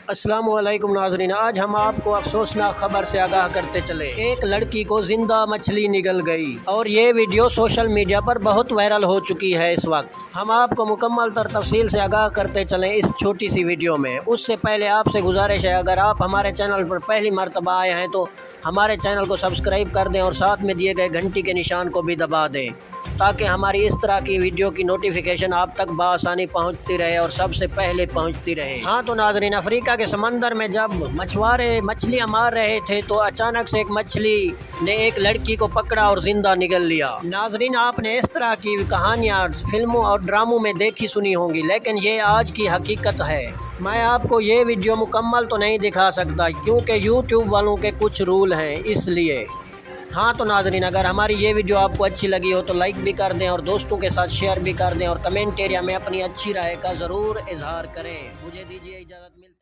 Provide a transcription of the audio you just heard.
السلام علیکم ناظرین، آج ہم آپ کو افسوسناک خبر سے آگاہ کرتے چلے۔ ایک لڑکی کو زندہ مچھلی نگل گئی اور یہ ویڈیو سوشل میڈیا پر بہت وائرل ہو چکی ہے۔ اس وقت ہم آپ کو مکمل تفصیل سے آگاہ کرتے چلیں اس چھوٹی سی ویڈیو میں۔ اس سے پہلے آپ سے گزارش ہے، اگر آپ ہمارے چینل پر پہلی مرتبہ آئے ہیں تو ہمارے چینل کو سبسکرائب کر دیں اور ساتھ میں دیے گئے گھنٹی کے نشان کو بھی دبا دیں تاکہ ہماری اس طرح کی ویڈیو کی نوٹیفیکیشن آپ تک بآسانی پہنچتی رہے اور سب سے پہلے پہنچتی رہے۔ ہاں تو ناظرین، افریقہ کے سمندر میں جب مچھوارے مچھلیاں مار رہے تھے تو اچانک سے ایک مچھلی نے ایک لڑکی کو پکڑا اور زندہ نگل لیا۔ ناظرین، آپ نے اس طرح کی کہانیاں فلموں اور ڈراموں میں دیکھی سنی ہوں گی، لیکن یہ آج کی حقیقت ہے۔ میں آپ کو یہ ویڈیو مکمل تو نہیں دکھا سکتا کیونکہ یوٹیوب والوں کے کچھ رول ہیں، اس لیے۔ ہاں تو ناظرین، اگر ہماری یہ ویڈیو آپ کو اچھی لگی ہو تو لائک بھی کر دیں اور دوستوں کے ساتھ شیئر بھی کر دیں اور کمنٹ ایریا میں اپنی اچھی رائے کا ضرور اظہار کریں۔ مجھے دیجیے اجازت، ملتے ہیں۔